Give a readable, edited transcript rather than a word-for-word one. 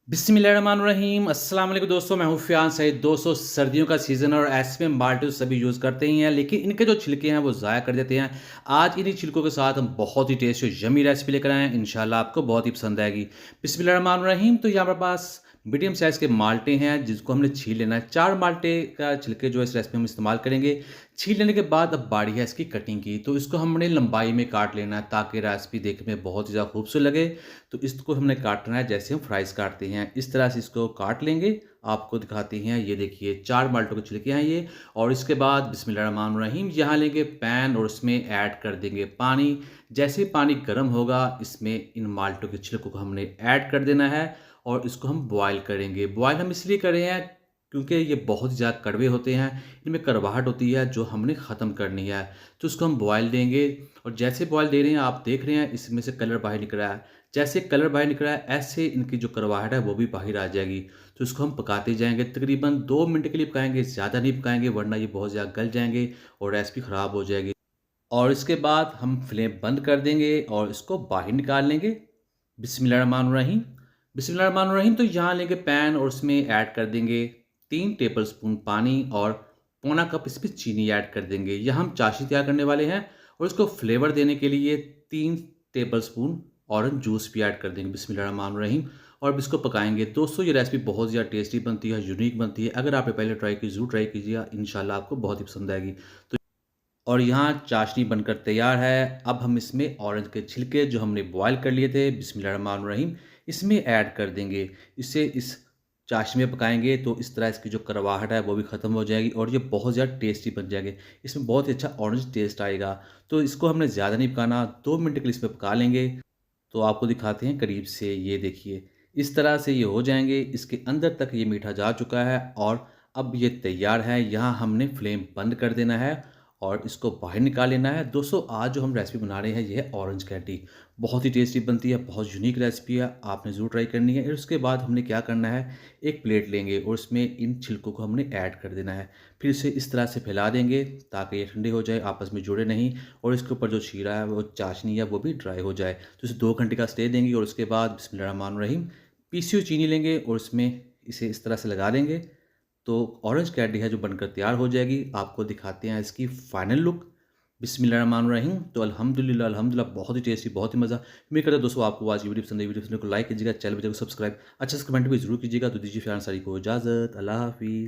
बिस्मिल्लाहिर्रहमानिर्रहीम अस्सलाम वालेकुम दोस्तों, मैं हूँ फ़ियान सईद। दोस्तों, सर्दियों का सीज़न है और ऐसे में माल्टे तो सभी यूज़ करते ही हैं, लेकिन इनके जो छिलके हैं वो ज़ाया कर देते हैं। आज इन्हीं छिलकों के साथ हम बहुत ही टेस्टी और यम्मी रेसिपी लेकर आए हैं, इंशाल्लाह आपको बहुत ही पसंद आएगी। बिस्मिल्लाहिर्रहमानिर्रहीम। तो यहाँ हमारे पास मीडियम साइज़ के माल्टे हैं जिसको हमने छील लेना है। 4 माल्टे का छिलके जो है इस रेसिपी में हम इस्तेमाल करेंगे। छील लेने के बाद अब बारी है इसकी कटिंग की, तो इसको हमने लंबाई में काट लेना है ताकि रेसिपी देखने में बहुत ही ज़्यादा खूबसूरत लगे। तो इसको हमने काटना है जैसे हम फ्राइज़ काटते हैं, इस तरह से इसको काट लेंगे। आपको दिखाते हैं, ये देखिए 4 माल्टों के छिलके हैं ये। और इसके बाद बिस्मिल्लाहिर्रहमानिर्रहीम यहाँ लेंगे पैन और उसमें ऐड कर देंगे पानी। जैसे ही पानी गर्म होगा इसमें इन माल्टों के छिलकों को हमने ऐड कर देना है और इसको हम बॉयल करेंगे। बॉयल हम इसलिए कर रहे हैं क्योंकि ये बहुत ज़्यादा कड़वे होते हैं, इनमें कड़वाहट होती है जो हमने ख़त्म करनी है। तो इसको हम बॉयल देंगे और जैसे बॉयल दे रहे हैं आप देख रहे हैं इसमें से कलर बाहर निकल रहा है। जैसे कलर बाहर निकल रहा है ऐसे इनकी जो कड़वाहट है वो भी बाहर आ जाएगी। तो इसको हम पकाते जाएँगे, तकरीबन 2 मिनट के लिए पकाएँगे, ज़्यादा नहीं पकाएँगे वरना ये बहुत ज़्यादा गल जाएँगे और रेसिपी ख़राब हो जाएगी। और इसके बाद हम फ्लेम बंद कर देंगे और इसको बाहर निकाल लेंगे। बिस्मिल्लाहिर्रहमानिर्रहीम। बिस्मिल्लाहिर्रहमानिर्रहीम। तो यहाँ लेंगे पैन और उसमें ऐड कर देंगे 3 टेबलस्पून पानी और पौना कप इसमें चीनी ऐड कर देंगे। यहाँ हम चाशनी तैयार करने वाले हैं और इसको फ्लेवर देने के लिए 3 टेबलस्पून ऑरेंज जूस भी ऐड कर देंगे। बिस्मिल्लाहिर्रहमानिर्रहीम। और अब इसको पकाएँगे। दोस्तों, ये रेसिपी बहुत ज़्यादा टेस्टी बनती है, यूनिक बनती है। अगर आपने पहले ट्राई की, ज़रूर ट्राई कीजिएगा, इंशाल्लाह आपको बहुत ही पसंद आएगी। तो और यहाँ चाशनी बनकर तैयार है। अब हम इसमें ऑरेंज के छिलके जो हमने बॉयल कर लिए थे, बिस्मिल्लाहिर्रहमानिर्रहीम, इसमें ऐड कर देंगे। इसे इस चाशनी में पकाएँगे तो इस तरह इसकी जो कड़वाहट है वो भी ख़त्म हो जाएगी और ये बहुत ज़्यादा टेस्टी बन जाएँगे। इसमें बहुत ही अच्छा ऑरेंज टेस्ट आएगा। तो इसको हमने ज़्यादा नहीं पकाना, 2 मिनट के लिए इसमें पका लेंगे। तो आपको दिखाते हैं करीब से, ये देखिए इस तरह से ये हो जाएँगे। इसके अंदर तक ये मीठा जा चुका है और अब ये तैयार है। यहाँ हमने फ्लेम बंद कर देना है और इसको बाहर निकाल लेना है। दोस्तों, आज जो हम रेसिपी बना रहे हैं ये है ऑरेंज कैंडी। बहुत ही टेस्टी बनती है, बहुत यूनिक रेसिपी है, आपने ज़रूर ट्राई करनी है। और उसके बाद हमने क्या करना है, एक प्लेट लेंगे और उसमें इन छिलकों को हमने ऐड कर देना है। फिर इसे इस तरह से फैला देंगे ताकि ये ठंडे हो जाए, आपस में जुड़े नहीं और इसके ऊपर जो शीरा है वो चाशनी है वो भी ड्राई हो जाए। तो इसे 2 घंटे का स्टे देंगे और उसके बाद बिस्मिल्लाहिर्रहमानिर्रहीम पीसी हुई चीनी लेंगे और उसमें इसे इस तरह से लगा देंगे। तो ऑरेंज कैंडी है जो बनकर तैयार हो जाएगी। आपको दिखाते हैं इसकी फाइनल लुक। बिस्मिल्लाहिर्रहमानिर्रहीम। तो अल्हम्दुलिल्लाह अल्हम्दुलिल्लाह बहुत ही टेस्टी, बहुत ही मज़ा। उम्मीद करता हूँ दोस्तों आपको आज की वीडियो पसंद आई। वीडियो पसंद को लाइक कीजिएगा, चैनल को सब्सक्राइब, अच्छा सा कमेंट भी जरूर कीजिएगा। तो दीजिए फिर सारी को इजाज़त। अल्लाह हाफिज़।